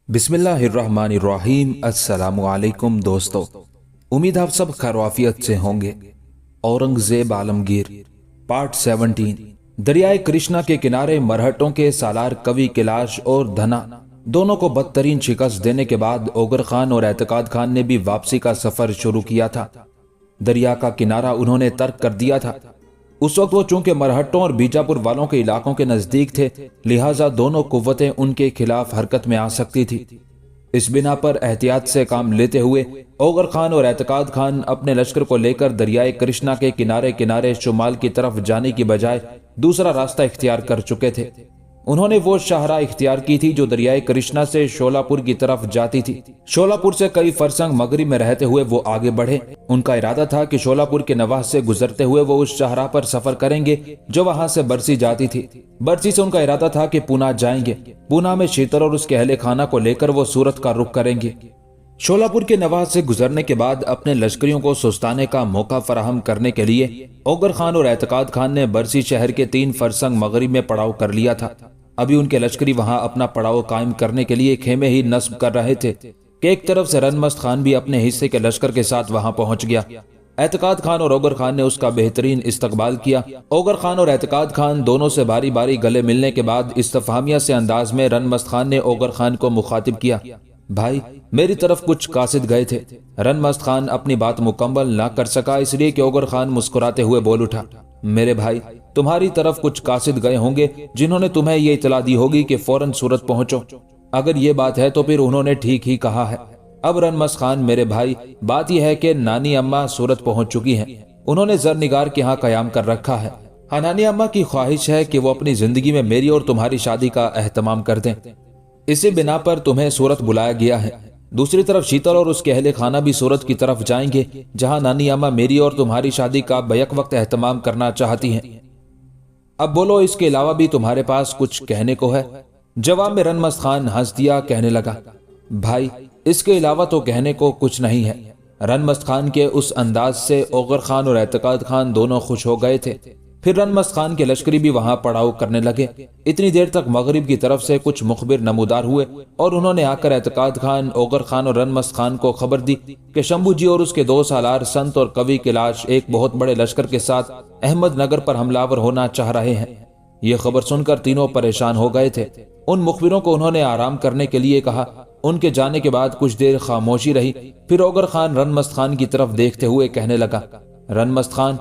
बिस्मिल्लाहिर्रहमानिर्रहीम। अस्सलामु अलैकुम दोस्तों, उम्मीद आप सब खैरियत से होंगे। औरंगजेब आलमगीर पार्ट 17। दरियाए कृष्णा के किनारे मरहटों के सालार कवि कैलाश और धना दोनों को बदतरीन शिकस्त देने के बाद ओगर खान और एतकाद खान ने भी वापसी का सफर शुरू किया था। दरिया का किनारा उन्होंने तर्क कर दिया था। उस वक्त वो चूंकि मरहट्टों और बीजापुर वालों के इलाकों के नजदीक थे, लिहाजा दोनों कुव्वतें उनके खिलाफ हरकत में आ सकती थी। इस बिना पर एहतियात से काम लेते हुए ओगर खान और एतकाद खान अपने लश्कर को लेकर दरियाए कृष्णा के किनारे किनारे शुमाल की तरफ जाने की बजाय दूसरा रास्ता इख्तियार कर चुके थे। उन्होंने वो शाहराह इख्तियार की थी जो दरियाए कृष्णा से शोलापुर की तरफ जाती थी। शोलापुर से कई फरसंग मगरिब में रहते हुए वो आगे बढ़े। उनका इरादा था कि शोलापुर के नवाह से गुजरते हुए वो उस शाहराह पर सफर करेंगे जो वहां से बरसी जाती थी। बरसी से उनका इरादा था कि पूना जाएंगे। पूना में शीतल और उसके अहले खाना को लेकर वो सूरत का रुख करेंगे। शोलापुर के नवाह से गुजरने के बाद अपने लश्करियों को सुस्ताने का मौका फराहम करने के लिए ओगर खान और एतकाद खान ने बरसी शहर के 3 फरसंग मगरिब में पड़ाव कर लिया था। अभी उनके लश्करी वहां अपना पड़ाव कायम करने के लिए खेमे ही नस्ब कर रहे थे कि एक तरफ से रनमस्त खान भी अपने हिस्से के लश्कर के साथ वहां पहुंच गया। एतकाद खान और ओगर खान ने उसका बेहतरीन इस्तकबाल किया। ओगर खान और एतकाद खान दोनों से बारी बारी गले मिलने के बाद इस्तफहामिया से अंदाज में रनमस्त खान ने ओगर खान को मुखातिब किया, भाई मेरी तरफ कुछ कासिद गए थे। रनमस्त खान अपनी बात मुकम्मल ना कर सका, इसलिए कि ओगर खान मुस्कुराते हुए बोल उठा, मेरे भाई तुम्हारी तरफ कुछ कासिद गए होंगे जिन्होंने तुम्हें ये इतला दी होगी कि फौरन सूरत पहुंचो। अगर ये बात है तो फिर उन्होंने ठीक ही कहा है। अब रनमस्त खान मेरे भाई, बात यह है कि नानी अम्मा सूरत पहुंच चुकी हैं। उन्होंने जरनिगार के यहाँ कयाम कर रखा है। हाँ, नानी अम्मा की ख्वाहिश है कि वो अपनी जिंदगी में मेरी और तुम्हारी शादी का एहतमाम कर दें। इसी बिना पर तुम्हें सूरत बुलाया गया है। दूसरी तरफ शीतल और उसके अहले खाना भी सूरत की तरफ जाएंगे जहां नानी अम्मा मेरी और तुम्हारी शादी का बैक वक्त एहतमाम करना चाहती हैं। अब बोलो, इसके अलावा भी तुम्हारे पास कुछ कहने को है? जवाब में रनमस्त खान हंस दिया, कहने लगा, भाई इसके अलावा तो कहने को कुछ नहीं है। रनमस्त खान के उस अंदाज से ओगर खान और एतकाद खान दोनों खुश हो गए थे। फिर रनमस्त खान के लश्करी भी वहां पड़ाव करने लगे। इतनी देर तक मगरिब की तरफ से कुछ मुखबिर नमूदार हुए और उन्होंने आकर एतकाद खान, ओगर खान और रनमस्त खान को खबर दी कि शंभू जी और उसके 2 सालार संत और कवि कैलाश एक बहुत बड़े लश्कर के साथ अहमदनगर पर हमलावर होना चाह रहे हैं। ये खबर सुनकर तीनों परेशान हो गए थे। उन मुखबिरों को उन्होंने आराम करने के लिए कहा। उनके जाने के बाद कुछ देर खामोशी रही। फिर ओगर खान रनमस्त खान की तरफ देखते हुए कहने लगा, रनमस्त खान,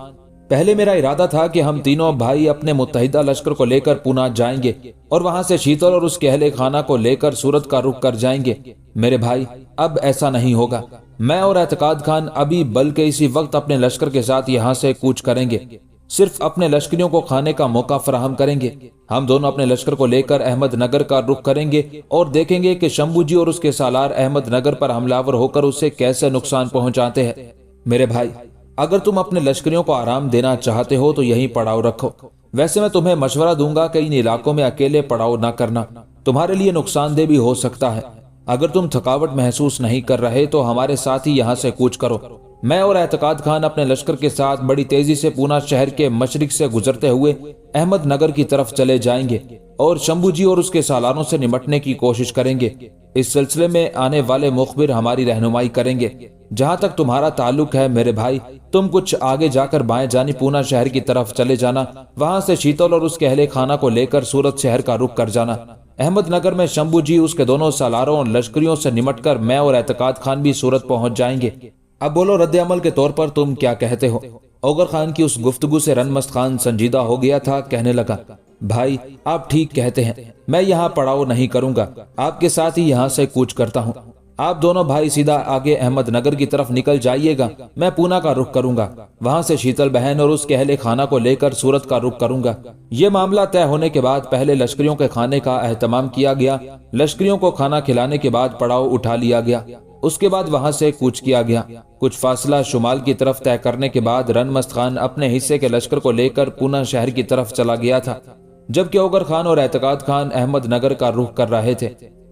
पहले मेरा इरादा था कि हम तीनों भाई अपने मुत्तहिदा लश्कर को लेकर पूना जाएंगे और वहां से शीतल और उसके अहले खाना को लेकर सूरत का रुख कर जाएंगे। मेरे भाई, अब ऐसा नहीं होगा। मैं और एतकाद खान अभी बल्कि इसी वक्त अपने लश्कर के साथ यहाँ से कूच करेंगे। सिर्फ अपने लश्करियों को खाने का मौका फराहम करेंगे। हम दोनों अपने लश्कर को लेकर अहमदनगर का रुख करेंगे और देखेंगे कि शंभू जी और उसके सालार अहमदनगर पर हमलावर होकर उससे कैसे नुकसान पहुंचाते हैं। मेरे भाई, अगर तुम अपने लश्करियों को आराम देना चाहते हो तो यहीं पड़ाव रखो। वैसे मैं तुम्हें मशवरा दूंगा कि इन इलाकों में अकेले पड़ाव ना करना, तुम्हारे लिए नुकसानदेह भी हो सकता है। अगर तुम थकावट महसूस नहीं कर रहे तो हमारे साथ ही यहाँ से कूच करो। मैं और एतकाद खान अपने लश्कर के साथ बड़ी तेजी से पूना शहर के मशरिक से गुजरते हुए अहमदनगर की तरफ चले जाएंगे और शंभू जी और उसके सालारों से निमटने की कोशिश करेंगे। इस सिलसिले में आने वाले मुखबिर हमारी रहनुमाई करेंगे। जहां तक तुम्हारा ताल्लुक है मेरे भाई, तुम कुछ आगे जाकर बाएं जानी पूना शहर की तरफ चले जाना। वहां से शीतल और उसके अहले खाना को लेकर सूरत शहर का रुख कर जाना। अहमदनगर में शंभू जी, उसके दोनों सालारों और लश्करियों से निमटकर मैं और एतकाद खान भी सूरत पहुंच जाएंगे। अब बोलो, रद्द अमल के तौर पर तुम क्या कहते हो? ओगर खान की उस गुफ्तगू से रनमस्त खान संजीदा हो गया था। कहने लगा, भाई आप ठीक कहते हैं, मैं यहाँ पड़ाव नहीं करूंगा, आपके साथ ही यहाँ से कूच करता हूँ। आप दोनों भाई सीधा आगे अहमदनगर की तरफ निकल जाइएगा। मैं पूना का रुख करूंगा। वहां से शीतल बहन और उसके अहले खाना को लेकर सूरत का रुख करूंगा। ये मामला तय होने के बाद पहले लश्करियों के खाने का एहतमाम किया गया। लश्करियों को खाना खिलाने के बाद पड़ाव उठा लिया गया। उसके बाद वहां से कूच किया गया। कुछ फासला शुमाल की तरफ तय करने के बाद रनमस्त खान अपने हिस्से के लश्कर को लेकर पूना शहर की तरफ चला गया था, जबकि ओगर खान और एतकाद खान अहमदनगर का रुख कर रहे थे।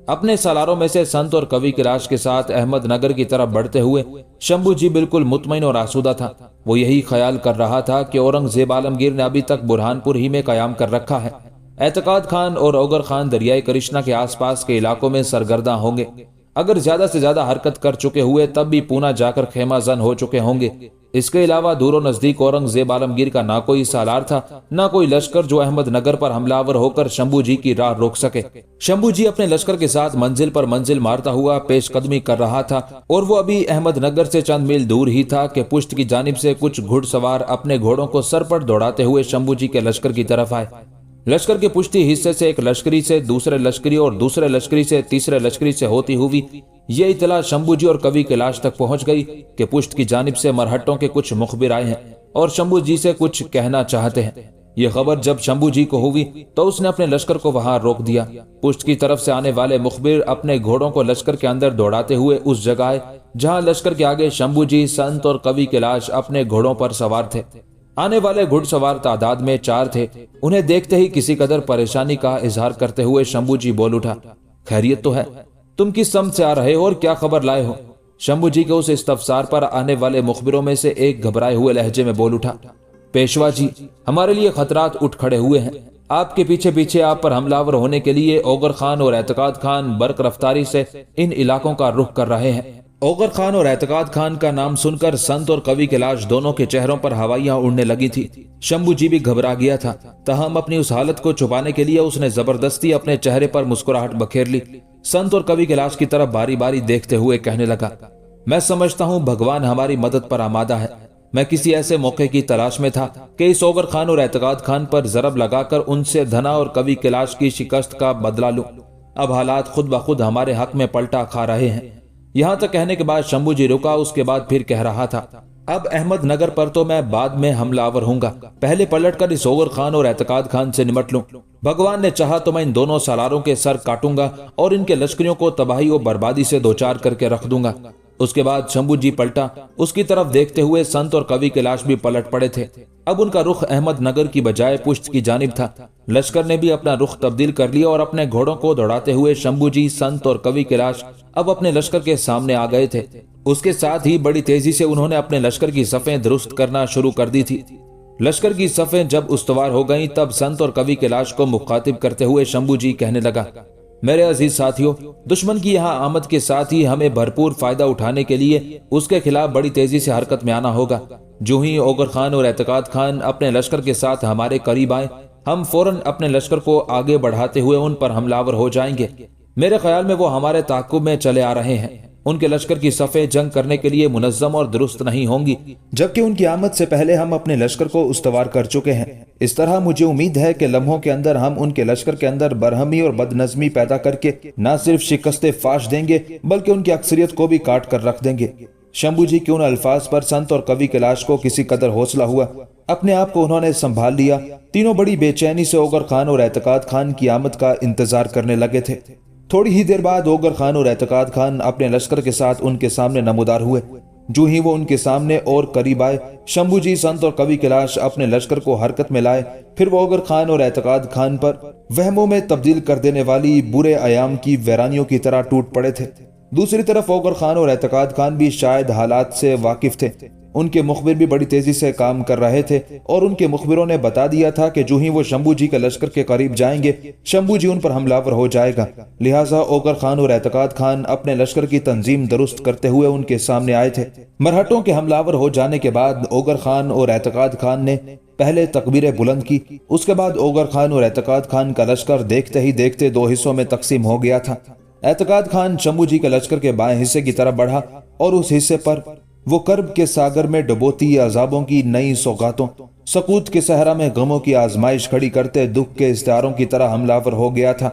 अपने सालारों में से संत और कवि कैलाश के साथ अहमद नगर की तरफ बढ़ते हुए शंभू जी बिल्कुल मुतमईन और आसूदा था। वो यही ख्याल कर रहा था कि औरंगजेब आलमगीर ने अभी तक बुरहानपुर ही में कयाम कर रखा है। एतकाद खान और औगर खान दरियाई कृष्णा के आसपास के इलाकों में सरगर्दा होंगे। अगर ज्यादा से ज्यादा हरकत कर चुके हुए तब भी पूना जाकर खेमा जन हो चुके होंगे। इसके अलावा दूर नजदीक औरंगजेब आलमगीर का ना कोई सालार था, ना कोई लश्कर जो अहमद नगर पर हमलावर होकर शंभू जी की राह रोक सके। शंभू जी अपने लश्कर के साथ मंजिल पर मंजिल मारता हुआ पेशकदमी कर रहा था और वो अभी अहमद नगर से चंद मील दूर ही था कि पुश्त की जानिब से कुछ घुड़सवार अपने घोड़ों को सर पर दौड़ाते हुए शंभू जी के लश्कर की तरफ आए। लश्कर के पुश्ती हिस्से से एक लश्करी से दूसरे लश्करी और दूसरे लश्करी से तीसरे लश्करी से होती हुई ये इतला शंभू जी और कवि कैलाश तक पहुंच गई कि पुश्त की जानिब से मरहट्टों के कुछ मुखबिर आए हैं और शंभू जी से कुछ कहना चाहते हैं। ये खबर जब शंभू जी को हुई तो उसने अपने लश्कर को वहां रोक दिया। पुश्त की तरफ से आने वाले मुखबिर अपने घोड़ों को लश्कर के अंदर दौड़ाते हुए उस जगह आए जहां लश्कर के आगे शंभू जी, संत और कवि कैलाश अपने घोड़ों पर सवार थे। आने वाले घुड़सवार तादाद में 4 थे। उन्हें देखते ही किसी कदर परेशानी का इजहार करते हुए शंभू जी बोल उठा, खैरियत तो है? तुम किस सम से आ रहे हो और क्या खबर लाए हो? शंभू जी के उस इस्तफसार पर आने वाले मुखबिरों में से एक घबराए हुए लहजे में बोल उठा, पेशवा जी, हमारे लिए खतरात उठ खड़े हुए हैं। आपके पीछे पीछे आप पर हमलावर होने के लिए औगर खान और एतकाद खान बर्क रफ्तारी से इन इलाकों का रुख कर रहे हैं। औगर खान और एतकाद खान का नाम सुनकर संत और कवि कैलाश दोनों के चेहरों पर हवाइयां उड़ने लगी थी। शंभू जी भी घबरा गया था, तहम अपनी उस हालत को छुपाने के लिए उसने जबरदस्ती अपने चेहरे पर मुस्कुराहट बखेर ली। संत और कवि कैलाश की तरफ बारी बारी देखते हुए कहने लगा, मैं समझता हूँ भगवान हमारी मदद पर आमादा है। मैं किसी ऐसे मौके की तलाश में था कि इस औगर खान और एतकाद खान पर जरब लगाकर उनसे धना और कवि कैलाश की शिकस्त का बदला लूं। अब हालात खुद ब खुद हमारे हक में पलटा खा रहे हैं। यहाँ तक कहने के बाद शंभू जी रुका, उसके बाद फिर कह रहा था, अब अहमद नगर पर तो मैं बाद में हमलावर हूँगा, पहले पलट कर इस औगर खान और एतकाद खान से निमट लूं। भगवान ने चाहा तो मैं इन दोनों सालारों के सर काटूंगा और इनके लश्करियों को तबाही और बर्बादी से दो चार करके रख दूंगा। उसके बाद शंभू जी पलटा, उसकी तरफ देखते हुए संत और कवि कैलाश भी पलट पड़े थे। अब उनका रुख अहमद नगर की बजाय पुश्त की जानिब था। लश्कर ने भी अपना रुख तब्दील कर लिया और अपने घोड़ों को दौड़ाते हुए शंभू जी, संत और कवि कैलाश अब अपने लश्कर के सामने आ गए थे। उसके साथ ही बड़ी तेजी से उन्होंने अपने लश्कर की सफ़ें दुरुस्त करना शुरू कर दी थी। लश्कर की सफ़ें जब उस्तवार हो गईं, तब संत और कवि कैलाश को मुखातिब करते हुए शंभू जी कहने लगा, मेरे अजीज साथियों, दुश्मन की यहाँ आमद के साथ ही हमें भरपूर फायदा उठाने के लिए उसके खिलाफ बड़ी तेजी से हरकत में आना होगा। जो ही औगर खान और एतकाद खान अपने लश्कर के साथ हमारे करीब आए, हम फौरन अपने लश्कर को आगे बढ़ाते हुए उन पर हमलावर हो जाएंगे। मेरे ख्याल में वो हमारे ताक़ुब में चले आ रहे हैं। उनके लश्कर की सफ़े जंग करने के लिए मुनज़्ज़म और दुरुस्त नहीं होंगी, जबकि उनकी आमद से पहले हम अपने लश्कर को उस्तवार कर चुके हैं। इस तरह मुझे उम्मीद है कि लम्हों के अंदर हम उनके लश्कर के अंदर बरहमी और बदनज़मी पैदा करके न सिर्फ शिकस्ते फाश देंगे बल्कि उनकी अक्सरियत को भी काट कर रख देंगे। शंभू जी के उन अल्फाज पर संत और कवि कैलाश को किसी कदर हौसला हुआ। अपने आप को उन्होंने संभाल लिया। तीनों बड़ी बेचैनी से औगर खान और एतकाद खान की आमद का इंतजार करने लगे थे। थोड़ी ही देर बाद औगर खान और एतकाद खान अपने लश्कर के साथ उनके सामने नमूदार हुए। जो ही वो उनके सामने और करीब आए, शंभू जी, संत और कवि कैलाश अपने लश्कर को हरकत में लाए। फिर वो औगर खान और एतकाद खान पर वहमों में तब्दील कर देने वाली बुरे आयाम की वैरानियों की तरह टूट पड़े थे। दूसरी तरफ औगर खान और एतकाद खान भी शायद हालात से वाकिफ थे। उनके मुखबिर भी बड़ी तेजी से काम कर रहे थे और उनके मुखबिरों ने बता दिया था कि जो ही वो शंभू जी के लश्कर के करीब जाएंगे, शंभू जी उन पर हमलावर हो जाएगा। लिहाजा औगर खान और एतकाद खान अपने लश्कर की तंजीम दुरुस्त करते हुए उनके सामने आए थे। मरहटों के हमलावर हो जाने के बाद औगर खान और एतकाद खान ने पहले तकबीरें बुलंद की। उसके बाद औगर खान और एतकाद खान का लश्कर देखते ही देखते दो हिस्सों में तकसीम हो गया था। एतकाद खान शंभू जी के लश्कर के बाएं हिस्से की तरफ बढ़ा और उस हिस्से पर वो कर्ब के सागर में डुबोती अजाबों की नई सौगातों, सकूत के सहरा में गमों की आजमाइश खड़ी करते दुख के इस्तारों की तरह हमलावर हो गया था।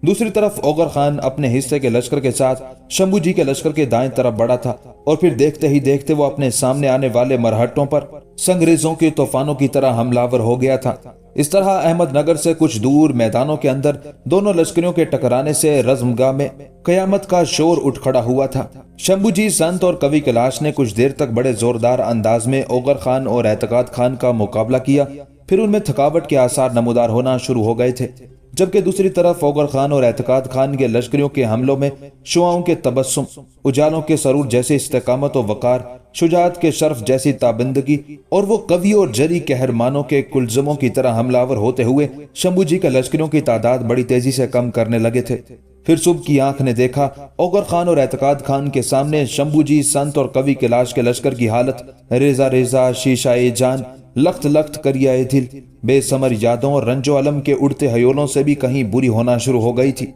दूसरी तरफ औगर खान अपने हिस्से के लश्कर के साथ शंभू जी के लश्कर के दाएं तरफ बढ़ा था और फिर देखते ही देखते वो अपने सामने आने वाले मरहटों पर संगरेजों के तूफानों की तरह हमलावर हो गया था। इस तरह अहमदनगर से कुछ दूर मैदानों के अंदर दोनों लश्करियों के टकराने से रज़्मगाह में कयामत का शोर उठ खड़ा हुआ था। शंभू जी, संत और कवि कैलाश ने कुछ देर तक बड़े जोरदार अंदाज में औगर खान और एतकाद खान का मुकाबला किया। फिर उनमें थकावट के आसार नमूदार होना शुरू हो गए थे। जबकि दूसरी तरफ ओगर खान और एतकाद खान के लश्करियों के हमलों में शुआओं के तबस्सुम, उजालों के सरूर जैसे इस्तेकामत और वकार, शुजात के शर्फ जैसी ताबिंदगी और वो कवि और जरी कहरमानों के कुलजमों की तरह हमलावर होते हुए शंभू जी के लश्करियों की तादाद बड़ी तेजी से कम करने लगे थे। फिर सुबह की आंख ने देखा ओगर खान और एतकाद खान के सामने शंभू जी, संत और कवि कैलाश के लश्कर की हालत रेजा रेजा, शीशाए जान, लख्त लख्त करियाए दिल, बेसमर यादों और रंजो अलम के उड़ते हयोलों से भी कहीं बुरी होना शुरू हो गई थी।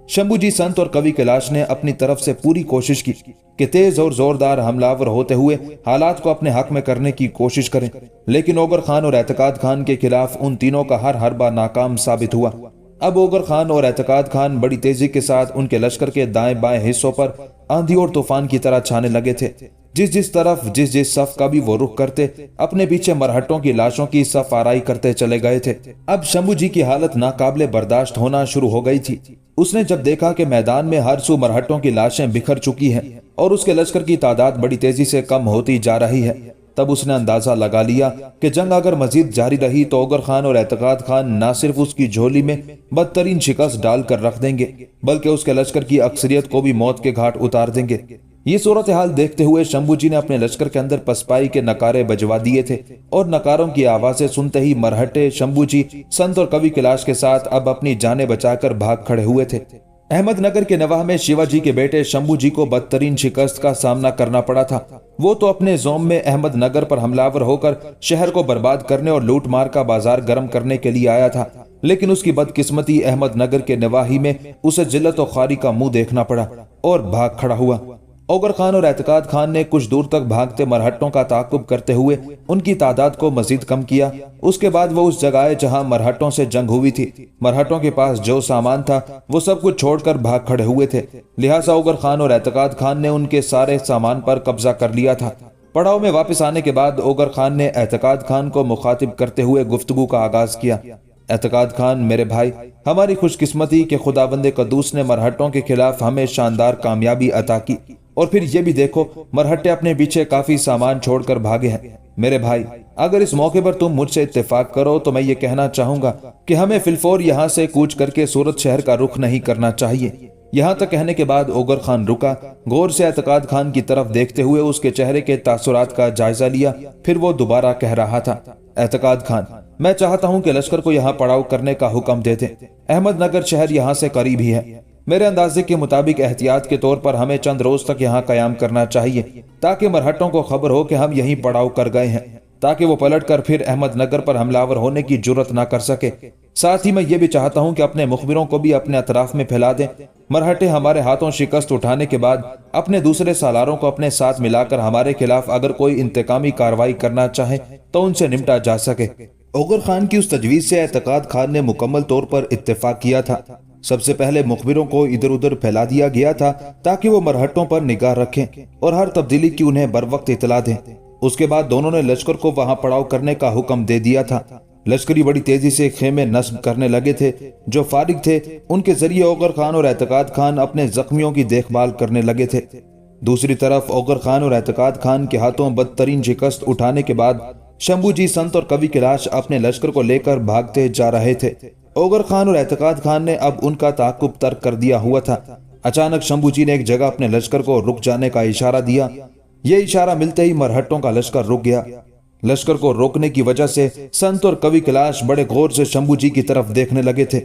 शंभू जी, संत और कवि कैलाश ने अपनी तरफ से पूरी कोशिश की कि तेज और जोरदार हमलावर होते हुए हालात को अपने हक में करने की कोशिश करें, लेकिन ओगर खान और एतकाद खान के खिलाफ उन तीनों का हर हरबा नाकाम साबित हुआ। अब ओगर खान और एतकाद खान बड़ी तेजी के साथ उनके लश्कर के दाएं बाएं हिस्सों पर आंधी और तूफान की तरह छाने लगे थे। जिस तरफ जिस सफ का भी वो रुख करते, अपने पीछे मरहटों की लाशों की सफ आराई करते चले गए थे। अब शंभू जी की हालत नाकाबिले बर्दाश्त होना शुरू हो गई थी। उसने जब देखा कि मैदान में हर सू मरहटों की लाशें बिखर चुकी हैं और उसके लश्कर की तादाद बड़ी तेजी से कम होती जा रही है, तब उसने अंदाजा लगा लिया कि जंग अगर मजीद जारी रही तो ओगर खान और एतकाद खान न सिर्फ उसकी झोली में बदतरीन शिकस्त डालकर रख देंगे, बल्कि उसके लश्कर की अक्सरियत को भी मौत के घाट उतार देंगे। ये सूरत हाल देखते हुए शंभू जी ने अपने लश्कर के अंदर पसपाई के नकारे बजवा दिए थे और नकारों की आवाजें सुनते ही मरहटे शंभू जी, संत और कवि कैलाश के साथ अब अपनी जानें बचाकर भाग खड़े हुए थे। अहमदनगर के नवाह में शिवाजी के बेटे शंभू जी को बदतरीन शिकस्त का सामना करना पड़ा था। वो तो अपने जोम में अहमदनगर पर हमलावर होकर शहर को बर्बाद करने और लूट मार का बाजार गर्म करने के लिए आया था, लेकिन उसकी बदकिस्मती अहमदनगर के नवाही में उसे जिल्लत और खारी का मुंह देखना पड़ा और भाग खड़ा हुआ। ओगर खान और एतकाद खान ने कुछ दूर तक भागते मरहटों का ताकुब करते हुए उनकी तादाद को मजीद कम किया। उसके बाद वो उस जगह जहां मरहटों से जंग हुई थी, मरहटों के पास जो सामान था वो सब कुछ छोड़कर भाग खड़े हुए थे। लिहाजा ओगर खान और एतकाद खान ने उनके सारे सामान पर कब्जा कर लिया था। पड़ाव में वापस आने के बाद ओगर खान ने एतकाद खान को मुखातिब करते हुए गुफ्तगू का आगाज किया। एतकाद खान, मेरे भाई, हमारी खुशकिस्मती के खुदाबंदे कद्दूस ने मरहटों के खिलाफ हमें शानदार कामयाबी अता की, और फिर ये भी देखो मरहटे अपने पीछे काफी सामान छोड़कर भागे हैं। मेरे भाई, अगर इस मौके पर तुम मुझसे इत्तेफाक करो तो मैं ये कहना चाहूंगा कि हमें फिलफोर यहाँ से कूच करके सूरत शहर का रुख नहीं करना चाहिए। यहाँ तक कहने के बाद ओगर खान रुका, गौर से एतकाद खान की तरफ देखते हुए उसके चेहरे के तासुरात का जायजा लिया। फिर वो दोबारा कह रहा था, एतकाद खान, मैं चाहता हूँ कि लश्कर को यहाँ पड़ाव करने का हुक्म दे दें। अहमदनगर शहर यहाँ से करीब ही है। मेरे अंदाजे के मुताबिक एहतियात के तौर पर हमें चंद रोज तक यहाँ कयाम करना चाहिए, ताकि मरहटों को खबर हो कि हम यहीं पड़ाव कर गए हैं, ताकि वो पलट कर फिर अहमदनगर पर हमलावर होने की जुर्रत ना कर सके। साथ ही मैं ये भी चाहता हूँ कि अपने मुखबिरों को भी अपने अतराफ में फैला दें। मरहटे हमारे हाथों शिकस्त उठाने के बाद अपने दूसरे सालारों को अपने साथ मिलाकर हमारे खिलाफ अगर कोई इंतकामी कार्रवाई करना चाहे तो उनसे निपटा जा सके। ओगर खान की उस तजवीज से एतकाद खान ने मुकम्मल तौर पर इत्तेफाक किया था। सबसे पहले मुखबिरों को इधर उधर फैला दिया गया था ताकि वो मरहटों पर निगाह रखें और हर तब्दीली की उन्हें बर वक्त इतला दें। उसके बाद दोनों ने लश्कर को वहां पड़ाव करने का हुक्म दे दिया था। लश्करी बड़ी तेजी से खेमे नस्ब करने लगे थे। जो फारिग थे उनके जरिए ओगर खान और एतकाद खान अपने जख्मियों की देखभाल करने लगे थे। दूसरी तरफ ओगर खान और एतकाद खान के हाथों बदतरीन शिकस्त उठाने के बाद शंभू जी, संत और कवि कैलाश अपने लश्कर को लेकर भागते जा रहे थे। ओगर खान और एतकाद खान ने अब उनका ताकुब तर्क कर दिया हुआ था। अचानक शंभू जी ने एक जगह अपने लश्कर को रुक जाने का इशारा दिया। यह इशारा मिलते ही मरहटों का लश्कर रुक गया। लश्कर को रोकने की वजह से संत और कवि कैलाश बड़े गौर से शंभू जी की तरफ देखने लगे थे।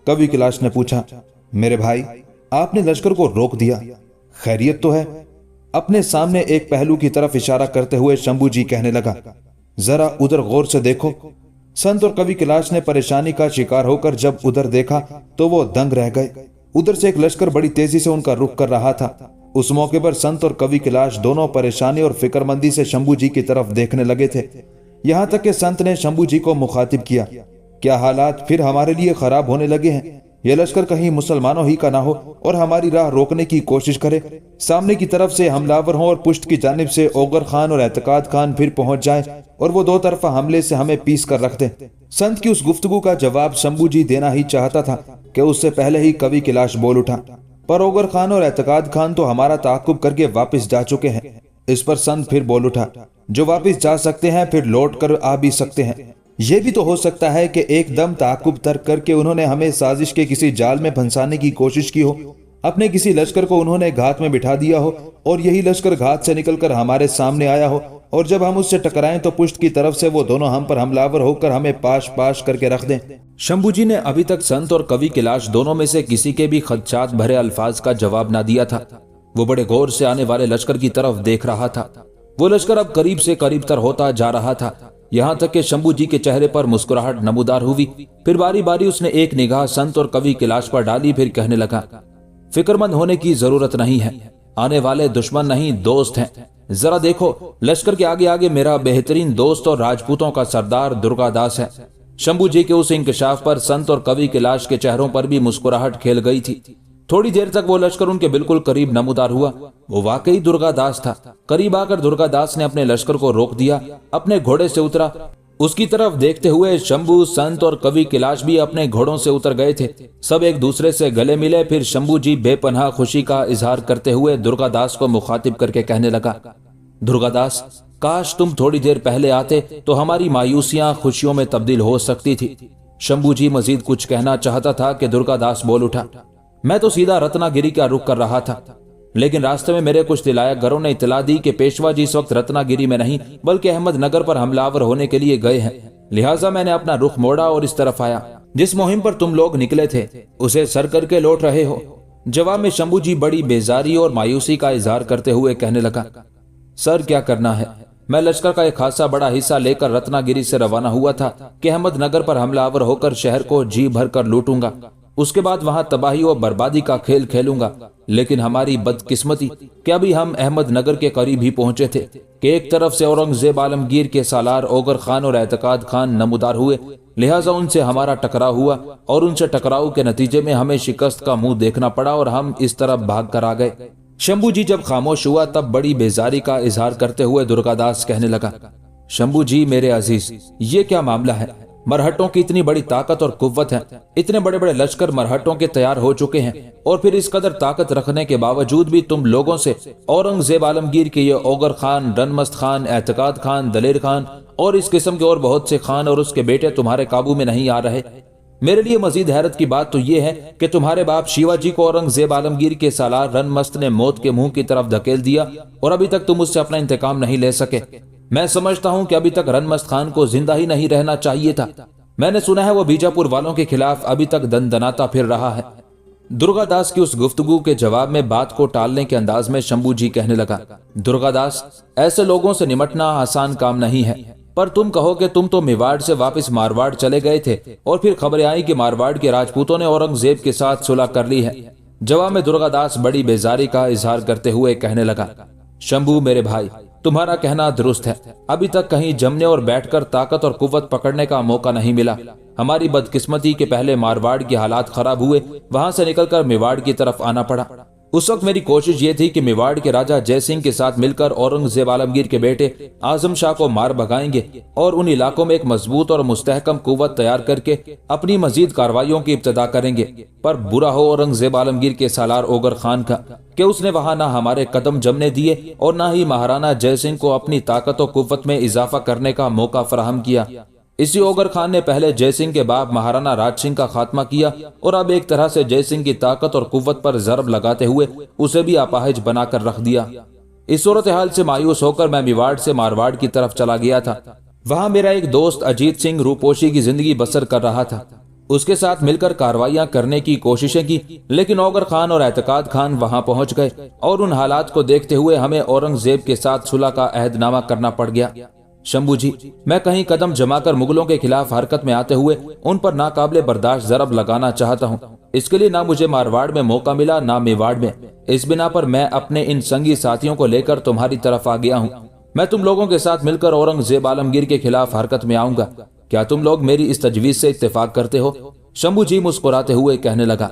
कवि कैलाश ने पूछा, मेरे भाई, आपने लश्कर को रोक दिया, खैरियत तो है? अपने सामने एक पहलू की तरफ इशारा करते हुए शंभू जी कहने लगा, जरा उधर गौर से देखो। संत और कवि कैलाश ने परेशानी का शिकार होकर जब उधर देखा तो वो दंग रह गए। उधर से एक लश्कर बड़ी तेजी से उनका रुख कर रहा था। उस मौके पर संत और कवि कैलाश दोनों परेशानी और फिक्रमंदी से शंभू जी की तरफ देखने लगे थे। यहां तक कि संत ने शंभू जी को मुखातिब किया, क्या हालात फिर हमारे लिए खराब होने लगे हैं? यह लश्कर कहीं मुसलमानों ही का ना हो और हमारी राह रोकने की कोशिश करे, सामने की तरफ से हमलावर हो और पुष्ट की जानिब से ओगर खान और एतकाद खान फिर पहुंच जाए और वो दो तरफा हमले से हमें पीस कर रख दे। संत की उस गुफ्तगू का जवाब शंभू जी देना ही चाहता था कि उससे पहले ही कवि कैलाश बोल उठा, पर ओगर खान और एतकाद खान तो हमारा ताकुब करके वापस जा चुके हैं। इस पर संत फिर बोल उठा, जो वापस जा सकते हैं फिर लौट कर आ भी सकते हैं, یہ بھی تو ہو سکتا ہے کہ ایک دم تعاقب ترک کر کے انہوں نے ہمیں سازش کے کسی جال میں پھنسانے کی کوشش کی ہو، اپنے کسی لشکر کو انہوں نے گھات میں بٹھا دیا ہو اور یہی لشکر گھات سے نکل کر ہمارے سامنے آیا ہو، اور جب ہم اس سے ٹکرائیں تو پشت کی طرف سے وہ دونوں ہم پر حملہ ہو کر ہمیں پاش پاش کر کے رکھ دیں۔ شمبھو جی نے ابھی تک سنت اور کبھی کیلاش دونوں میں سے کسی کے بھی خدشات بھرے الفاظ کا جواب نہ دیا تھا۔ وہ بڑے غور سے آنے والے لشکر کی طرف دیکھ رہا تھا۔ وہ لشکر اب قریب سے قریب تر ہوتا جا رہا تھا، یہاں تک کہ شمبھو جی کے چہرے پر مسکراہٹ نمودار ہوئی۔ پھر باری باری اس نے ایک نگاہ سنت اور کبھی کیلاش پر ڈالی، پھر کہنے لگا، فکر مند ہونے کی ضرورت نہیں ہے، آنے والے دشمن نہیں دوست ہیں۔ ذرا دیکھو، لشکر کے آگے آگے میرا بہترین دوست اور راجپوتوں کا سردار درگا داس ہے۔ شمبھو جی کے اس انکشاف پر سنت اور کبھی کیلاش کے چہروں پر بھی مسکراہٹ کھیل گئی تھی۔ تھوڑی دیر تک وہ لشکر ان کے بالکل قریب نمودار ہوا۔ وہ واقعی درگا داس تھا۔ قریب آ کر درگا داس نے اپنے لشکر کو روک دیا، اپنے گھوڑے سے اترا۔ اس کی طرف دیکھتے ہوئے شمبھو، سنت اور کبھی کیلاش بھی اپنے گھوڑوں سے اتر گئے تھے۔ سب ایک دوسرے سے گلے ملے۔ پھر شمبھو جی بے پناہ خوشی کا اظہار کرتے ہوئے درگا داس کو مخاطب کر کے کہنے لگا، درگا داس، کاش تم تھوڑی دیر پہلے آتے تو ہماری مایوسیاں خوشیوں میں تبدیل ہو سکتی تھی۔ شمبھو جی مزید کچھ کہنا چاہتا تھا کہ درگا داس بول اٹھا، میں تو سیدھا رتنا گیری کا رخ کر رہا تھا، لیکن راستے میں میرے کچھ دلائق گروں نے اطلاع دی کہ پیشوا جی اس وقت رتنا گیری میں نہیں بلکہ احمد نگر پر حملہ آور ہونے کے لیے گئے ہیں، لہٰذا میں نے اپنا رخ موڑا اور اس طرف آیا۔ جس مہم پر تم لوگ نکلے تھے اسے سر کر کے لوٹ رہے ہو؟ جواب میں شمبھو جی بڑی بیزاری اور مایوسی کا اظہار کرتے ہوئے کہنے لگا، سر کیا کرنا ہے، میں لشکر کا ایک خاصا بڑا حصہ لے کر رتنا گیری سے روانہ ہوا تھا کہ احمد نگر پر حملہ آور ہو کر شہر کو جی بھر کر لوٹوں گا، اس کے بعد وہاں تباہی و بربادی کا کھیل کھیلوں گا۔ لیکن ہماری بدقسمتی کہ ابھی ہم احمد نگر کے قریب ہی پہنچے تھے کہ ایک طرف سے اورنگزیب عالمگیر کے سالار اوغر خان اور اعتقاد خان نمودار ہوئے، لہٰذا ان سے ہمارا ٹکراؤ ہوا اور ان سے ٹکراؤ کے نتیجے میں ہمیں شکست کا منہ دیکھنا پڑا اور ہم اس طرف بھاگ کر آ گئے۔ شمبھو جی جب خاموش ہوا تب بڑی بیزاری کا اظہار کرتے ہوئے درگا داس کہنے لگا، شمبھو جی میرے عزیز، یہ کیا معاملہ ہے؟ مرہٹوں کی اتنی بڑی طاقت اور قوت ہے، اتنے بڑے بڑے لشکر مرہٹوں کے تیار ہو چکے ہیں، اور پھر اس قدر طاقت رکھنے کے باوجود بھی تم لوگوں سے اورنگزیب عالمگیر کے یہ اوغر خان، رنمست خان، اعتقاد خان، دلیر خان اور اس قسم کے اور بہت سے خان اور اس کے بیٹے تمہارے قابو میں نہیں آ رہے۔ میرے لیے مزید حیرت کی بات تو یہ ہے کہ تمہارے باپ شیوا جی کو اورنگزیب عالمگیر کے سالار رنمست نے موت کے منہ کی طرف دھکیل دیا اور ابھی تک تم اس سے اپنا انتقام نہیں لے سکے۔ میں سمجھتا ہوں کہ ابھی تک رنمست خان کو زندہ ہی نہیں رہنا چاہیے تھا۔ میں نے سنا ہے وہ بیجاپور والوں کے خلاف ابھی تک دندناتا پھر رہا ہے۔ درگا داس کی اس گفتگو کے جواب میں بات کو ٹالنے کے انداز میں شمبھو جی کہنے لگا، درگا داس، ایسے لوگوں سے نمٹنا آسان کام نہیں ہے، پر تم کہو کہ تم تو میواڑ سے واپس مارواڑ چلے گئے تھے اور پھر خبریں آئی کہ مارواڑ کے راجپوتوں نے اورنگزیب کے ساتھ صلح کر لی ہے۔ جواب میں درگا داس بڑی بیزاری کا اظہار کرتے ہوئے کہنے لگا، شمبھو میرے بھائی، تمہارا کہنا درست ہے، ابھی تک کہیں جمنے اور بیٹھ کر طاقت اور قوت پکڑنے کا موقع نہیں ملا۔ ہماری بدقسمتی کے پہلے مارواڑ کے حالات خراب ہوئے، وہاں سے نکل کر میواڑ کی طرف آنا پڑا۔ اس وقت میری کوشش یہ تھی کہ میواڑ کے راجہ جے سنگھ کے ساتھ مل کر اورنگزیب عالمگیر کے بیٹے اعظم شاہ کو مار بھگائیں گے اور ان علاقوں میں ایک مضبوط اور مستحکم قوت تیار کر کے اپنی مزید کارروائیوں کی ابتدا کریں گے۔ پر برا ہو اورنگزیب عالمگیر کے سالار اوغر خان کا کہ اس نے وہاں نہ ہمارے قدم جمنے دیے اور نہ ہی مہارانا جے سنگھ کو اپنی طاقت و قوت میں اضافہ کرنے کا موقع فراہم کیا۔ اسی اوغر خان نے پہلے جے سنگھ کے باپ مہارانا راج سنگھ کا خاتمہ کیا اور اب ایک طرح سے جے سنگھ کی طاقت اور قوت پر ضرب لگاتے ہوئے اسے بھی اپاہج بنا کر رکھ دیا۔ اس صورتحال سے مایوس ہو کر میں میواڑ سے مارواڑ کی طرف چلا گیا تھا۔ وہاں میرا ایک دوست اجیت سنگھ روپوشی کی زندگی بسر کر رہا تھا۔ اس کے ساتھ مل کر کارروائیاں کرنے کی کوششیں کی، لیکن اوغر خان اور اعتقاد خان وہاں پہنچ گئے اور ان حالات کو دیکھتے ہوئے ہمیں اورنگزیب کے ساتھ صلح کا عہد نامہ کرنا پڑ گیا۔ شمبھو جی، میں کہیں قدم جما کر مغلوں کے خلاف حرکت میں آتے ہوئے ان پر ناقابل برداشت ضرب لگانا چاہتا ہوں۔ اس کے لیے نہ مجھے مارواڑ میں موقع ملا نہ میواڑ میں۔ اس بنا پر میں اپنے ان سنگی ساتھیوں کو لے کر تمہاری طرف آ گیا ہوں۔ میں تم لوگوں کے ساتھ مل کر اورنگزیب عالمگیر کے خلاف حرکت میں آؤں گا۔ کیا تم لوگ میری اس تجویز سے اتفاق کرتے ہو؟ شمبھو جی مسکراتے ہوئے کہنے لگا،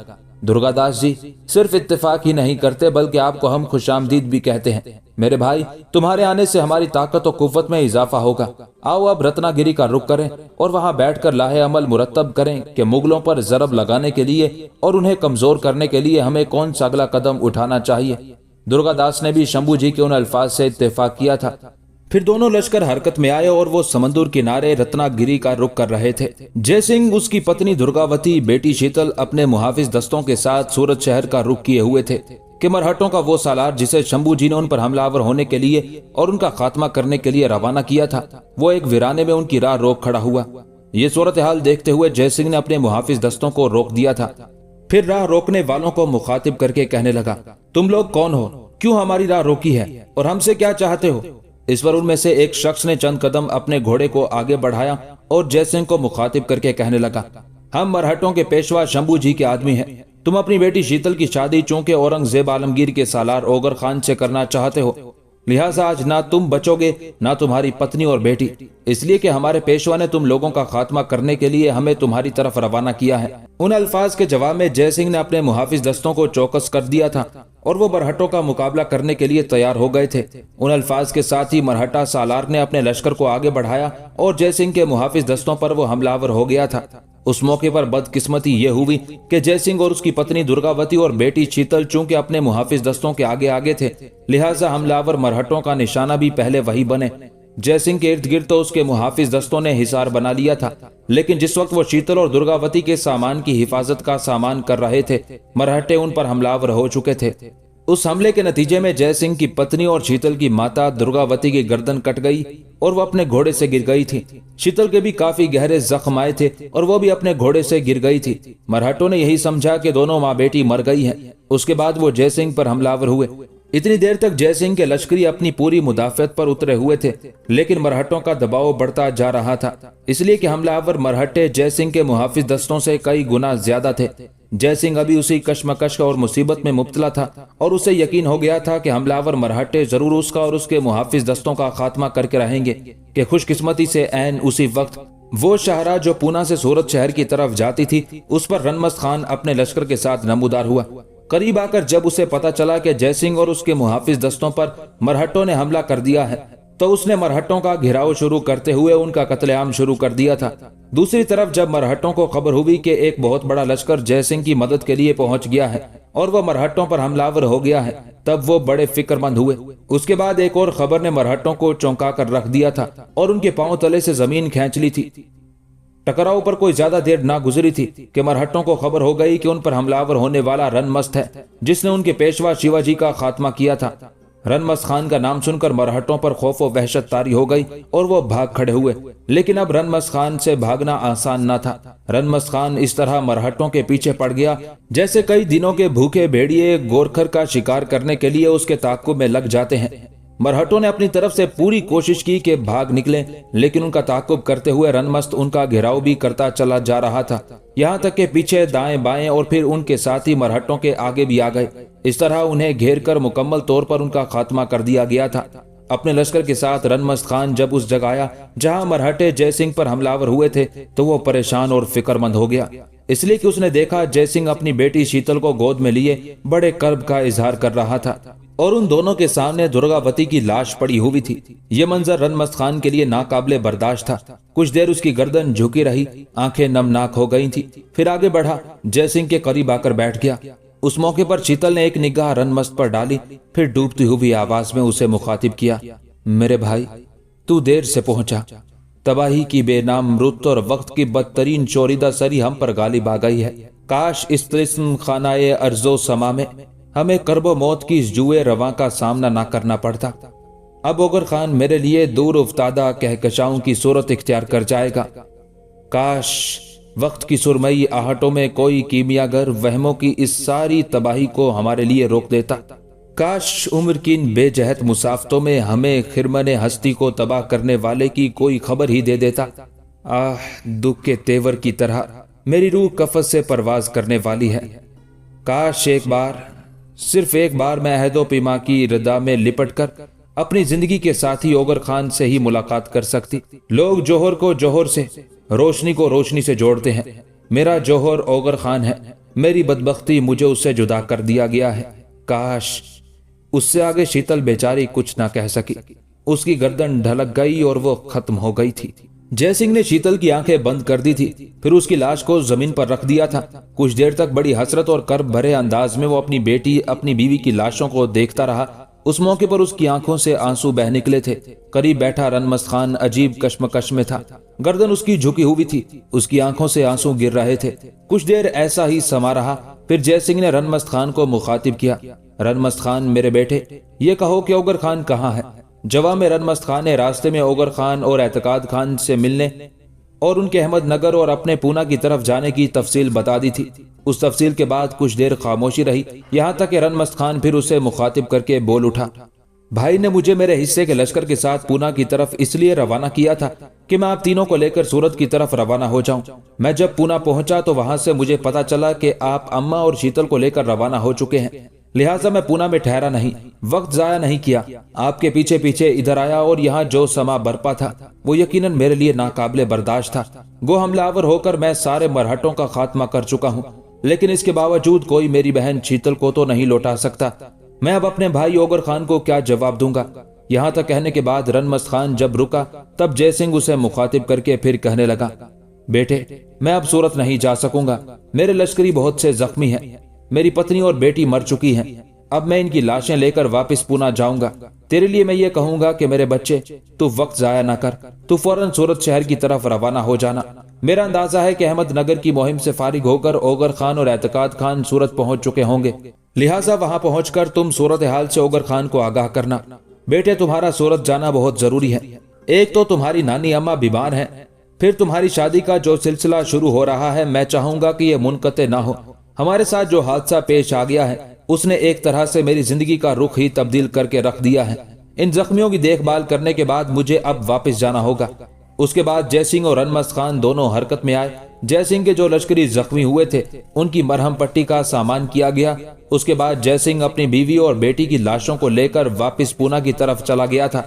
درگا داس جی، صرف اتفاق ہی نہیں کرتے بلکہ آپ کو ہم خوش آمدید بھی کہتے ہیں۔ میرے بھائی، تمہارے آنے سے ہماری طاقت و قوت میں اضافہ ہوگا۔ آؤ اب رتنا گیری کا رخ کریں اور وہاں بیٹھ کر لاہ عمل مرتب کریں کہ مغلوں پر ضرب لگانے کے لیے اور انہیں کمزور کرنے کے لیے ہمیں کون سا اگلا قدم اٹھانا چاہیے۔ درگا داس نے بھی شمبھو جی کے ان الفاظ سے اتفاق کیا تھا۔ फिर दोनों लश्कर हरकत में आए और वो समंदर किनारे रत्नागिरी का रुख कर रहे थे। जय सिंह, उसकी पत्नी दुर्गावती, बेटी शीतल अपने मुहाफिज दस्तों के साथ सूरत शहर का रुख किए हुए थे कि मरहटों का वो सालार जिसे शंभू जी ने उन पर हमलावर होने के लिए और उनका खात्मा करने के लिए रवाना किया था, वो एक वीराने में उनकी राह रोक खड़ा हुआ। ये सूरत हाल देखते हुए जय सिंह ने अपने मुहाफिज दस्तों को रोक दिया था। फिर राह रोकने वालों को मुखातिब करके कहने लगा, तुम लोग कौन हो, क्यों हमारी राह रोकी है और हमसे क्या चाहते हो? इस पर उनमें से एक शख्स ने चंद कदम अपने घोड़े को आगे बढ़ाया और जय सिंह को मुखातिब करके कहने लगा, हम मरहटों के पेशवा शंभू जी के आदमी हैं। तुम अपनी बेटी शीतल की शादी चूंकि औरंगजेब आलमगीर के सालार ओगर खान से करना चाहते हो, लिहाजा आज ना तुम बचोगे ना तुम्हारी पत्नी और बेटी, इसलिए कि हमारे पेशवा ने तुम लोगों का खात्मा करने के लिए हमें तुम्हारी तरफ रवाना किया है। उन अल्फाज के जवाब में जय सिंह ने अपने मुहाफिज दस्तों को चौकस कर दिया था और वो मरहटों का मुकाबला करने के लिए तैयार हो गए थे। उन अल्फाज के साथ ही मरहटा सालार ने अपने लश्कर को आगे बढ़ाया और जय सिंह के मुहाफिज दस्तों पर वो हमलावर हो गया था। उस मौके पर बदकिस्मती ये हुई कि जय सिंह और उसकी पत्नी दुर्गावती और बेटी शीतल चूंकि अपने मुहाफिज दस्तों के आगे आगे थे, लिहाजा हमलावर मरहटों का निशाना भी पहले वही बने। जय सिंह के इर्द गिर्द तो उसके मुहाफिज दस्तों ने हिसार बना लिया था, लेकिन जिस वक्त वो शीतल और दुर्गावती के सामान की हिफाजत का सामान कर रहे थे, मरहटे उन पर हमलावर हो चुके थे। उस हमले के नतीजे में जय सिंह की पत्नी और शीतल की माता दुर्गावती की गर्दन कट गई और वो अपने घोड़े से गिर गई थी। शीतल के भी काफी गहरे जख्म आए थे और वो भी अपने घोड़े से गिर गई थी। मरहटों ने यही समझा कि दोनों माँ बेटी मर गई हैं। उसके बाद वो जय सिंह पर हमलावर हुए। इतनी देर तक जय सिंह के लश्करी अपनी पूरी मुदाफियत पर उतरे हुए थे, लेकिन मरहटों का दबाव बढ़ता जा रहा था, इसलिए कि हमलावर मरहटे जय सिंह के मुहाफिज दस्तों से कई गुना ज्यादा थे। जय सिंह अभी उसी कश्मकश और मुसीबत में मुब्तला था और उसे यकीन हो गया था कि हमलावर मरहटे जरूर उसका और उसके मुहाफिज दस्तों का खात्मा करके रहेंगे कि खुशकिस्मती से ऐन उसी वक्त वो शाहरा जो पूना से सूरत शहर की तरफ जाती थी, उस पर रनमस्त खान अपने लश्कर के साथ नमूदार हुआ। करीब आकर जब उसे पता चला कि जय सिंह और उसके मुहाफिज दस्तों पर मरहटों ने हमला कर दिया है, तो उसने मरहटों का घेराव शुरू करते हुए उनका कत्लेआम शुरू कर दिया था। दूसरी तरफ जब मरहटों को खबर हुई कि एक बहुत बड़ा लश्कर जय सिंह की मदद के लिए पहुंच गया है और वह मरहटों पर हमलावर हो गया है, तब वो बड़े फिक्रमंद हुए। उसके बाद एक और खबर ने मरहटों को चौंका कर रख दिया था और उनके पांव तले से जमीन खींच ली थी। टकराव पर कोई ज्यादा देर ना गुजरी थी कि मरहटों को खबर हो गई कि उन पर हमलावर होने वाला रनमस्त है, जिसने उनके पेशवा शिवाजी का खात्मा किया था। रनमस्त खान का नाम सुनकर मरहटों पर खौफ व वहशत तारी हो गई और वो भाग खड़े हुए। लेकिन अब रनमस्त खान से भागना आसान न था। रनमस्त खान इस तरह मरहटों के पीछे पड़ गया जैसे कई दिनों के भूखे भेड़िए गोरखर का शिकार करने के लिए उसके ताक़ुब में लग जाते हैं। मरहटों ने अपनी तरफ से पूरी कोशिश की कि भाग निकले, लेकिन उनका ताक़ुब करते हुए रनमस्त उनका घेराव भी करता चला जा रहा था, यहाँ तक कि पीछे दाएं बाएं और फिर उनके साथ ही मरहटों के आगे भी आ गए। इस तरह उन्हें घेर कर मुकम्मल तौर पर उनका खात्मा कर दिया गया था। अपने लश्कर के साथ रनमस्त खान जब उस जगह आया जहां मरहटे जय सिंह पर हमलावर हुए थे, तो वो परेशान और फिक्रमंद हो गया, इसलिए कि उसने देखा जय सिंह अपनी बेटी शीतल को गोद में लिए बड़े कर्ब का इजहार कर रहा था और उन दोनों के सामने दुर्गावती की लाश पड़ी हुई थी। ये मंजर रनमस्त खान के लिए नाकाबिले बर्दाश्त था। कुछ देर उसकी गर्दन झुकी रही, आंखें नमनाक हो गई थी, फिर आगे बढ़ा, जय सिंह के करीब आकर बैठ गया। उस मौके पर शीतल ने एक निगाह रनमस्त पर डाली, फिर डूबती हुई आवाज में उसे मुखातिब किया, मेरे भाई, तू देर से पहुंचा। तबाही की बेनाम रुत और वक्त की बदतरीन चोरीदा सरी हम पर गालिब आ गई है। काश इस तिस्म खानाए अर्जो समा में हमें करबो मौत की इस जुए रवा का सामना ना करना पड़ता। अब ओगर खान मेरे लिए दूर उफ्तादा कहकशाओं की सूरत इख्तियार कर जाएगा। काश वक्त की सुरमई आहटों में कोई कीमियागर वहमों की इस सारी तबाही को हमारे लिए रोक देता। काश उम्र की इन बेजहत मुसाफतों में हमें खिरमने हस्ती को तबाह करने वाले की कोई खबर ही दे देता। आह, दुख के तेवर की तरह मेरी रूह कफस से परवाज करने वाली है। काश एक बार, सिर्फ एक बार मैं अहदो पीमा की रदा में लिपट कर अपनी जिंदगी के साथी ओगर खान से ही मुलाकात कर सकती। लोग जोहर को जोहर से, रोशनी को रोशनी से जोड़ते हैं। मेरा जोहर ओगर खान है। मेरी बदबख्ती मुझे उससे जुदा कर दिया गया है। काश। उससे आगे शीतल बेचारी कुछ ना कह सकी। उसकी गर्दन ढलक गई और वो खत्म हो गई थी। जय सिंह ने शीतल की आंखें बंद कर दी थी, फिर उसकी लाश को जमीन पर रख दिया था। कुछ देर तक बड़ी हसरत और कर्ब भरे अंदाज में वो अपनी बेटी, अपनी बीवी की लाशों को देखता रहा। उस मौके पर उसकी आंखों से आंसू बह निकले थे। करीब बैठा रनमस्त खान अजीब कश्मकश में था। गर्दन उसकी झुकी हुई थी, उसकी आंखों से आंसू गिर रहे थे। कुछ देर ऐसा ही समा रहा, फिर जय सिंह ने रनमस्त खान को मुखातिब किया। रनमस्त खान, मेरे बेटे, ये कहो कि ओगर खान कहाँ है? जवाब में रनमस्त खान ने रास्ते में ओगर खान और एतकाद खान से मिलने और उनके अहमदनगर और अपने पूना की तरफ जाने की तफसील बता दी थी। उस तफसील के बाद कुछ देर खामोशी रही, यहाँ तक कि रनमस्त खान फिर उसे मुखातिब करके बोल उठा, भाई ने मुझे मेरे हिस्से के लश्कर के साथ पूना की तरफ इसलिए रवाना किया था कि मैं आप तीनों को लेकर सूरत की तरफ रवाना हो जाऊं। मैं जब पूना पहुंचा तो वहां से मुझे पता चला कि आप अम्मा और शीतल को लेकर रवाना हो चुके हैं, लिहाजा मैं पूना में ठहरा नहीं, वक्त जाया नहीं किया, आपके पीछे पीछे इधर आया और यहाँ जो समा बरपा था वो यकीनन मेरे लिए नाकाबिले बर्दाश्त था। गो हमलावर होकर मैं सारे मरहटों का खात्मा कर चुका हूँ, लेकिन इसके बावजूद कोई मेरी बहन शीतल को तो नहीं लौटा सकता। मैं अब अपने भाई ओगर खान को क्या जवाब दूंगा? यहाँ तक कहने के बाद रनमस्त खान जब रुका तब जय सिंह उसे मुखातिब करके फिर कहने लगा, बेटे, मैं अब सूरत नहीं जा सकूंगा, मेरे लश्करी बहुत से जख्मी हैं, मेरी पत्नी और बेटी मर चुकी हैं, अब मैं इनकी लाशें लेकर वापस पूना जाऊंगा। तेरे लिए मैं ये कहूंगा कि मेरे बच्चे, तू वक्त जाया ना कर, तू फौरन सूरत शहर की तरफ रवाना हो जाना। मेरा अंदाजा है कि अहमदनगर की मुहिम से फारिग होकर ओगर खान और एतकाद खान सूरत पहुंच चुके होंगे, लिहाजा वहां पहुंचकर तुम सूरत हाल से ओगर खान को आगाह करना। बेटे, तुम्हारा सूरत जाना बहुत जरूरी है। एक तो तुम्हारी नानी अम्मा बीमार है, फिर तुम्हारी शादी का जो सिलसिला शुरू हो रहा है, मैं चाहूंगा कि यह मुनक़ते ना हो। हमारे साथ जो हादसा पेश आ गया है उसने एक तरह से मेरी जिंदगी का रुख ही तब्दील करके रख दिया है। इन जख्मियों की देखभाल करने के बाद मुझे अब वापस जाना होगा। उसके बाद जय सिंह और रनमस्त खान दोनों हरकत में आए। जय सिंह के जो लश्करी जख्मी हुए थे उनकी मरहम पट्टी का सामान किया गया। उसके बाद जय सिंह अपनी बीवी और बेटी की लाशों को लेकर वापस पूना की तरफ चला गया था,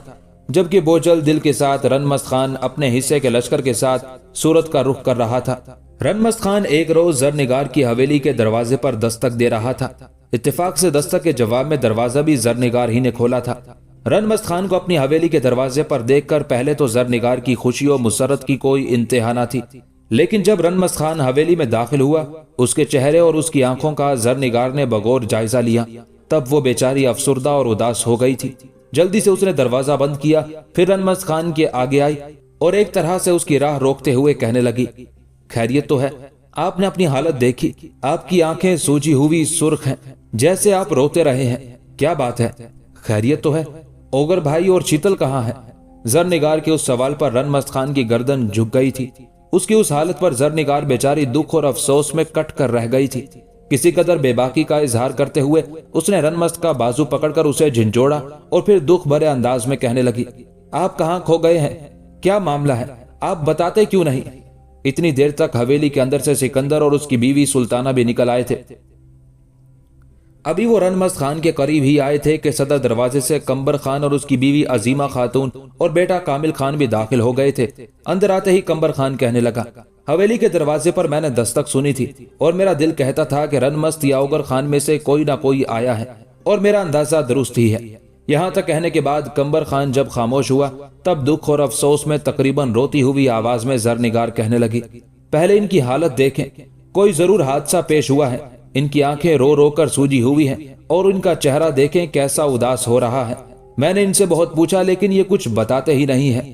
जबकि बोझल दिल के साथ रनमस्त खान अपने हिस्से के लश्कर के साथ सूरत का रुख कर रहा था। रनमस्त खान एक रोज जरनिगार की हवेली के दरवाजे पर दस्तक दे रहा था। इत्तेफाक से दस्तक के जवाब में दरवाजा भी जरनिगार ही ने खोला था। रनमस्त खान को अपनी हवेली के दरवाजे पर देखकर पहले तो जरनिगार की खुशी और मुसरत की कोई इंतहा न थी, लेकिन जब रनमस्त खान हवेली में दाखिल हुआ, उसके चेहरे और उसकी आंखों का जरनिगार ने बगौर जायजा लिया, तब वो बेचारी अफसुर्दा और उदास हो गई थी। जल्दी से उसने दरवाजा बंद किया, फिर रनमस्त खान के आगे आई और एक तरह से उसकी राह रोकते हुए कहने लगी, खैरियत तो है? आपने अपनी हालत देखी, आपकी आंखें सूजी हुई सुर्ख हैं, जैसे आप रोते रहे हैं। क्या बात है, खैरियत तो है? ओगर भाई और शीतल कहाँ है? जरनिगार के उस सवाल पर रनमस्त खान की गर्दन झुक गई थी। उसकी उस हालत पर जरनिगार बेचारी दुख और अफसोस में कट कर रह गई थी। किसी कदर बेबाकी का इजहार करते हुए उसने रनमस्त का बाजू पकड़कर उसे झिंझोड़ा और फिर दुख भरे अंदाज में कहने लगी, आप कहाँ खो गए हैं? क्या मामला है? आप बताते क्यों नहीं? इतनी देर तक हवेली के अंदर से सिकंदर और उसकी बीवी सुल्ताना भी निकल आए थे। अभी वो रनमस्त खान के करीब ही आए थे कि सदर दरवाजे से कंबर खान और उसकी बीवी अजीमा खातून और बेटा कामिल खान भी दाखिल हो गए थे। अंदर आते ही कंबर खान कहने लगा, हवेली के दरवाजे पर मैंने दस्तक सुनी थी और मेरा दिल कहता था कि रनमस्त या ओगर खान में से कोई ना कोई आया है, और मेरा अंदाजा दुरुस्त ही है। यहाँ तक कहने के बाद कंबर खान जब खामोश हुआ तब दुख और अफसोस में तकरीबन रोती हुई आवाज में जरनिगार कहने लगी, पहले इनकी हालत देखें, कोई जरूर हादसा पेश हुआ है। इनकी आंखें रो रो कर सूजी हुई हैं और इनका चेहरा देखें कैसा उदास हो रहा है। मैंने इनसे बहुत पूछा लेकिन ये कुछ बताते ही नहीं है।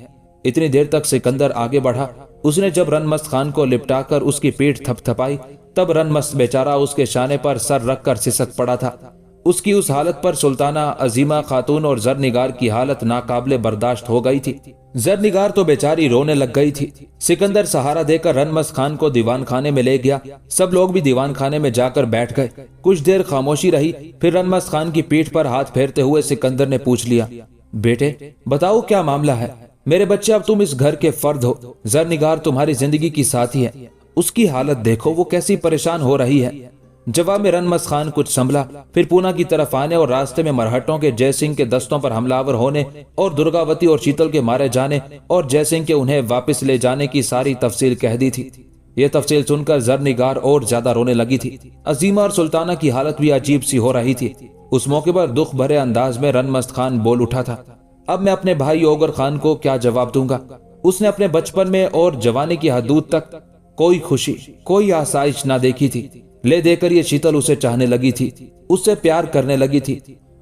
इतनी देर तक सिकंदर आगे बढ़ा। उसने जब रनमस्त खान को लिपटाकर उसकी पीठ थपथपाई तब रनमस्त बेचारा उसके शाने पर सर रखकर सिसक पड़ा था। उसकी उस हालत पर सुल्ताना, अजीमा खातून और जरनिगार की हालत नाकाबिले बर्दाश्त हो गई थी। जरनिगार तो बेचारी रोने लग गई थी। सिकंदर सहारा देकर रनमस्त खान को दीवान खाने में ले गया। सब लोग भी दीवान खाने में जाकर बैठ गए। कुछ देर खामोशी रही, फिर रनमस्त खान की पीठ पर हाथ फेरते हुए सिकंदर ने पूछ लिया, बेटे बताओ क्या मामला है? मेरे बच्चे, अब तुम इस घर के फर्द हो। जरनिगार तुम्हारी जिंदगी की साथी है, उसकी हालत देखो, वो कैसी परेशान हो रही है। जवाब में रनमस्त खान कुछ संभला, फिर पूना की तरफ आने और रास्ते में मरहटों के जय सिंह के दस्तों पर हमलावर होने और दुर्गावती और शीतल के मारे जाने और जय सिंह के उन्हें वापस ले जाने की सारी तफसील कह दी थी। ये तफसील सुनकर जरनिगार और ज्यादा रोने लगी थी। अजीमा और सुल्ताना की हालत भी अजीब सी हो रही थी। उस मौके पर दुख भरे अंदाज में रनमस्त खान बोल उठा था, अब मैं अपने भाई ओगर खान को क्या जवाब दूंगा? उसने अपने बचपन में और जवानी की हदूद तक कोई खुशी, कोई आसाइश ना देखी थी। ले देकर ये शीतल उसे चाहने लगी थी, उससे प्यार करने लगी थी।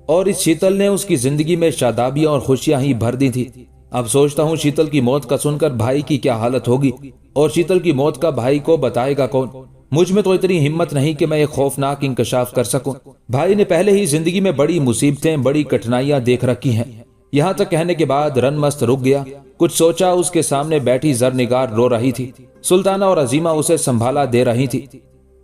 और इस शीतल ने उसकी जिंदगी में शादाबियां और खुशियां ही भर दी थी। अब सोचता हूँ शीतल की मौत का सुनकर भाई की क्या हालत होगी, और शीतल की मौत का भाई को बताएगा कौन। मुझ में तो इतनी हिम्मत नहीं कि मैं एक खौफनाक इंकशाफ कर सकूं। भाई ने पहले ही जिंदगी में बड़ी मुसीबतें, बड़ी कठिनाइयां देख रखी हैं। यहाँ तक कहने के बाद रनमस्त रुक गया। कुछ सोचा, उसके सामने बैठी जरनिगार रो रही थी। सुल्ताना और अजीमा उसे संभाला दे रही थी।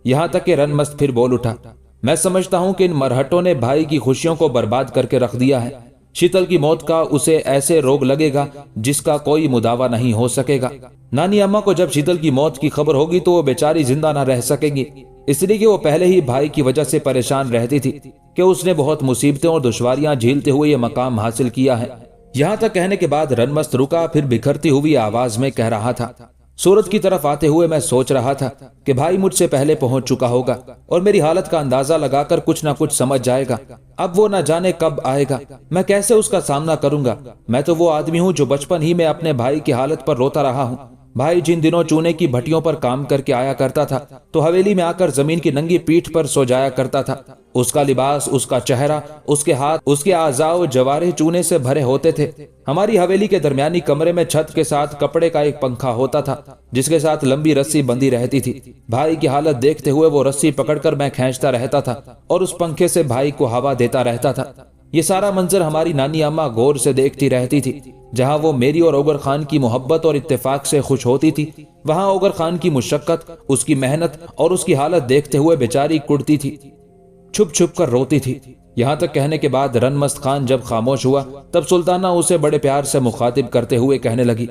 यहाँ तक कि रनमस्त फिर बोल उठा, मैं समझता हूँ कि इन मरहटों ने भाई की खुशियों को बर्बाद करके रख दिया है। शीतल की मौत का उसे ऐसे रोग लगेगा जिसका कोई मुदावा नहीं हो सकेगा। नानी अम्मा को जब शीतल की मौत की खबर होगी तो वो बेचारी जिंदा ना रह सकेंगी, इसलिए कि वो पहले ही भाई की वजह से परेशान रहती थी कि उसने बहुत मुसीबतें और दुश्वारियां झेलते हुए ये मकाम हासिल किया है। यहाँ तक कहने के बाद रनमस्त रुका, फिर बिखरती हुई आवाज में कह रहा था, सूरत की तरफ आते हुए मैं सोच रहा था कि भाई मुझसे पहले पहुंच चुका होगा और मेरी हालत का अंदाजा लगाकर कुछ ना कुछ समझ जाएगा। अब वो न जाने कब आएगा, मैं कैसे उसका सामना करूंगा। मैं तो वो आदमी हूँ जो बचपन ही में अपने भाई की हालत पर रोता रहा हूँ। भाई जिन दिनों चूने की भट्टियों पर काम करके आया करता था तो हवेली में आकर जमीन की नंगी पीठ पर सो जाया करता था। उसका लिबास, उसका चेहरा, उसके हाथ, उसके आज़ाओ जवारे चूने से भरे होते थे। हमारी हवेली के दरमियानी कमरे में छत के साथ कपड़े का एक पंखा होता था जिसके साथ लंबी रस्सी बंधी रहती थी। भाई की हालत देखते हुए वो रस्सी पकड़कर मैं खींचता रहता था और उस पंखे से भाई को हवा देता रहता था। ये सारा मंजर हमारी नानी अम्मा गौर से देखती रहती थी। जहां वो मेरी और ओगर खान की मोहब्बत और इत्तेफाक से खुश होती थी, वहां ओगर खान की मुशक्कत, उसकी मेहनत और उसकी हालत देखते हुए बेचारी कुड़ती थी, छुप छुप कर रोती थी। यहाँ तक कहने के बाद रनमस्त खान जब खामोश हुआ तब सुल्ताना उसे बड़े प्यार से मुखातिब करते हुए कहने लगी,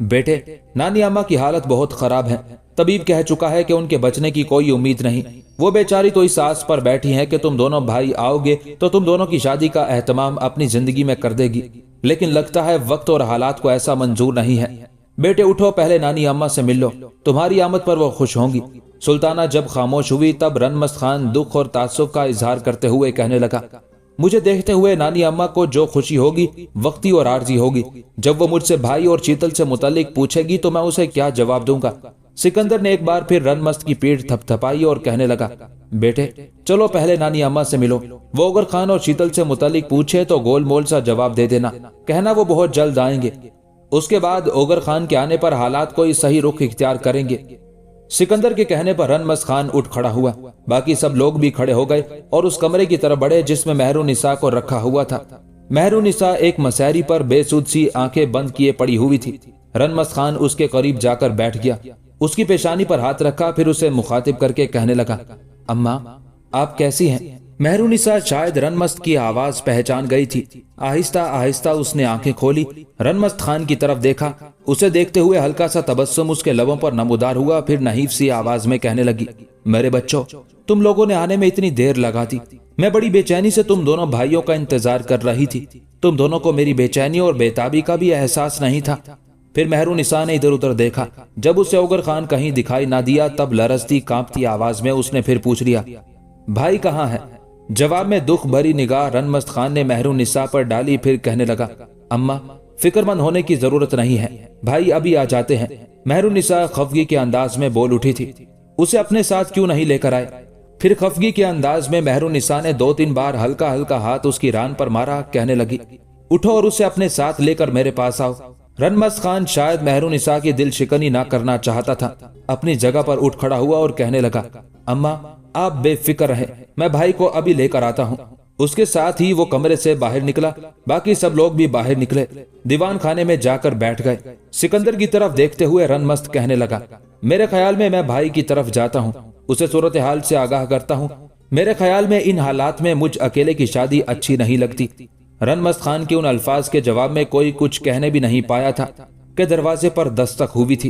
बेटे, नानी अम्मा की हालत बहुत खराब है। तबीब कह चुका है कि उनके बचने की कोई उम्मीद नहीं। वो बेचारी तो इस आस पर बैठी है कि तुम दोनों भाई आओगे तो तुम दोनों की शादी का एहतमाम अपनी जिंदगी में कर देगी, लेकिन लगता है वक्त और हालात को ऐसा मंजूर नहीं है। बेटे उठो, पहले नानी अम्मा से मिल लो, तुम्हारी आमद पर वो खुश होंगी। सुल्ताना जब खामोश हुई तब रनमस्त खान दुख और तासुब का इजहार करते हुए कहने लगा, मुझे देखते हुए नानी अम्मा को जो खुशी होगी वक्ती और आर्जी होगी। जब वो मुझसे भाई और शीतल से मुतालिक पूछेगी तो मैं उसे क्या जवाब दूंगा। सिकंदर ने एक बार फिर रनमस्त की पीठ थपथपाई और कहने लगा, बेटे चलो पहले नानी अम्मा से मिलो। वो ओगर खान और शीतल से मुतालिक पूछे तो गोल मोल सा जवाब दे देना, कहना वो बहुत जल्द आएंगे। उसके बाद ओगर खान के आने पर हालात कोई सही रुख इख्तियार करेंगे। सिकंदर के कहने पर रनमस्त खान उठ खड़ा हुआ। बाकी सब लोग भी खड़े हो गए और उस कमरे की तरफ बढ़े जिसमें महरुनिसा को रखा हुआ था। महरुनिसा एक मसहरी पर बेसुध सी आंखें बंद किए पड़ी हुई थी। रनमस्त खान उसके करीब जाकर बैठ गया, उसकी पेशानी पर हाथ रखा, फिर उसे मुखातिब करके कहने लगा, अम्मा आप कैसी हैं? महरुनिसा शायद रनमस्त की आवाज पहचान गई थी। आहिस्ता आहिस्ता उसने आंखें खोली, रनमस्त खान की तरफ देखा। उसे देखते हुए हल्का सा तबस्सुम उसके लबों पर नमूदार हुआ, फिर नहीफ सी आवाज में कहने लगी, मेरे बच्चों, तुम लोगों ने आने में इतनी देर लगा दी। मैं बड़ी बेचैनी से तुम दोनों भाइयों का इंतजार कर रही थी। तुम दोनों को मेरी बेचैनी और बेताबी का भी एहसास नहीं था। फिर महरुनिसा ने इधर उधर देखा। जब उसे ओगर खान कहीं दिखाई ना दिया तब लरजती कांपती आवाज में उसने फिर पूछ लिया, भाई कहाँ है? जवाब में दुख भरी निगाह रनमस्त खान ने महरुनिसा पर डाली, फिर कहने लगा, अम्मा फिक्रमंद होने की जरूरत नहीं है, भाई अभी आ जाते हैं। महरुनिसा खफगी के अंदाज में बोल उठी थी, उसे अपने साथ क्यों नहीं लेकर आए? फिर खफगी के अंदाज में महरुनिसा ने 2-3 बार हल्का हल्का हाथ उसकी रान पर मारा, कहने लगी, उठो और उसे अपने साथ लेकर मेरे पास आओ। रनमस्त खान शायद महरुनिसा की दिल शिकनी ना करना चाहता था। अपनी जगह पर उठ खड़ा हुआ और कहने लगा, अम्मा आप बेफिक्र रहें, मैं भाई को अभी लेकर आता हूँ। उसके साथ ही वो कमरे से बाहर निकला। बाकी सब लोग भी बाहर निकले, दीवान खाने में जाकर बैठ गए। सिकंदर की तरफ देखते हुए रनमस्त कहने लगा, मेरे ख्याल में मैं भाई की तरफ जाता हूँ, उसे सूरत हाल से आगाह करता हूँ। मेरे ख्याल में इन हालात में मुझ अकेले की शादी अच्छी नहीं लगती। रनमस्त खान के उन अल्फाज के जवाब में कोई कुछ कहने भी नहीं पाया था कि दरवाजे पर दस्तक हुई थी।